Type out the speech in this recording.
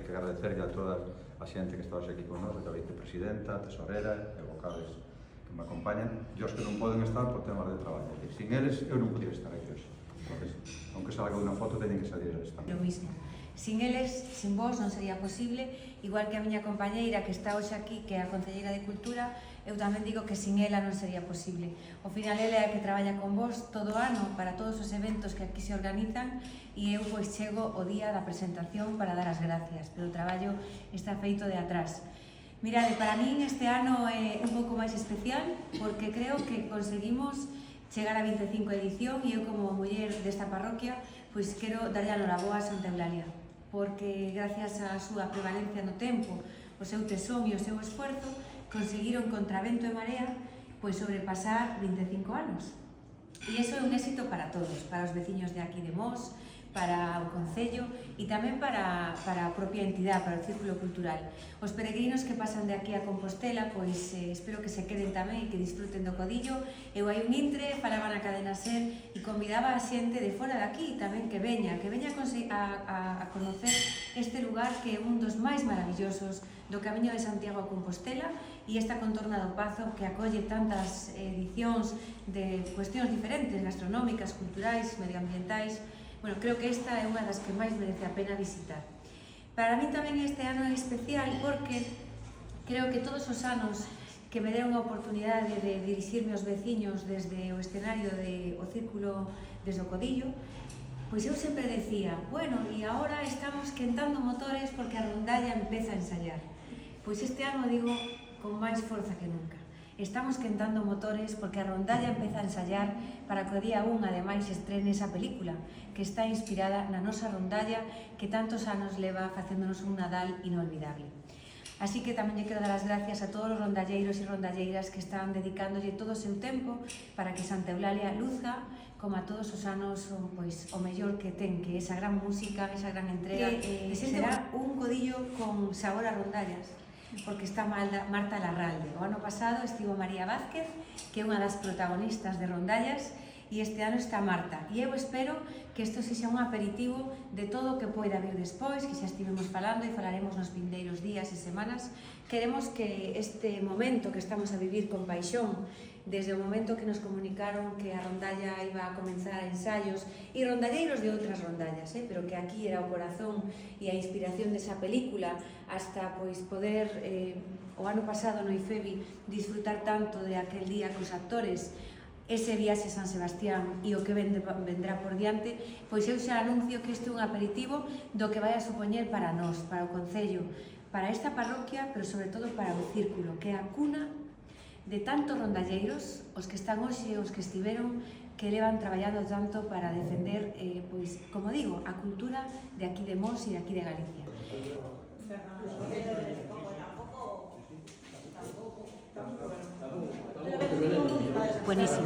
que agradecerle a toda a xente que está hoxe aquí con nós, a vicepresidenta, a tesorera e vocales que me acompañan, e os que non poden estar por temas de traballo. Sin eles, eu non podía estar aquí hoxe. Entonces, aunque salga unha foto, teñen que salir eles tamén. Lo mismo. Sin eles, sin vos, non sería posible, igual que a miña compañeira que está hoxe aquí, que é a Concelleira de Cultura, eu tamén digo que sin ela non sería posible. Ao final, ela é a que traballa con vos todo o ano para todos os eventos que aquí se organizan e eu pois chego o día da presentación para dar as gracias, pero o traballo está feito de atrás. Mirade, para min este ano é un pouco máis especial porque creo que conseguimos chegar a 25 edición e eu como muller desta parroquia pois quero darlle a noraboa a Santa Eulalia porque gracias á súa prevalencia no tempo, o seu tesón e o seu esforzo conseguiron contra vento e marea pois sobrepasar 25 anos e iso é un éxito para todos, para os veciños de aquí de Mos, para o Concello e tamén para a propia entidade, para o Círculo Cultural. Os peregrinos que pasan de aquí a Compostela, pois espero que se queden tamén e que disfruten do Codillo. Eu hai un intre, falaba na cadena SER e convidaba a xente de fora de aquí tamén que veña a conocer este lugar que é un dos máis maravillosos do Camiño de Santiago a Compostela e esta contorna do Pazo que acolle tantas edicións de cuestións diferentes, gastronómicas, culturais, medioambientais. Bueno, creo que esta é unha das que máis merece a pena visitar. Para mí tamén este ano é especial porque creo que todos os anos que me deron a oportunidade de dirixirme aos veciños desde o escenario do Círculo desde o Codillo, pois eu sempre decía, bueno, e agora estamos quentando motores porque a rondalla empeza a ensayar. Pois este ano digo con máis forza que nunca. Estamos quentando motores porque a rondalla empeza a ensayar para que o día 1 ademais estrene esa película que está inspirada na nosa rondalla que tantos anos leva facéndonos un Nadal inolvidable. Así que tamén lle quero dar as gracias a todos os rondalleiros e rondalleiras que están dedicándolle todo o seu tempo para que Santa Eulalia luzga como a todos os anos pois, o mellor que ten, que esa gran música, esa gran entrega, será un Codillo con sabor a rondallas porque está Marta Larralde. O ano pasado estivo María Vázquez, que é unha das protagonistas de Rondallas, e este ano está Marta. E eu espero que isto sexa un aperitivo de todo o que poida vir despois, que xa estivemos falando e falaremos nos vindeiros días e semanas. Queremos que este momento que estamos a vivir con paixón, desde o momento que nos comunicaron que a rondalla iba a comenzar a ensaios e rondalleiros de outras rondallas, pero que aquí era o corazón e a inspiración desa película hasta pois poder o ano pasado no IFEBI disfrutar tanto de aquel día cos actores ese viaxe a San Sebastián e o que vendrá por diante, pois eu xa anuncio que este é un aperitivo do que vai a supoñer para nós, para o Concello, para esta parroquia, pero sobre todo para o Círculo, que é a cuna de tantos rondalleiros, os que están hoxe e os que estiveron, que levan traballando tanto para defender, pois, como digo, a cultura de aquí de Mos e de aquí de Galicia. Buenísimo.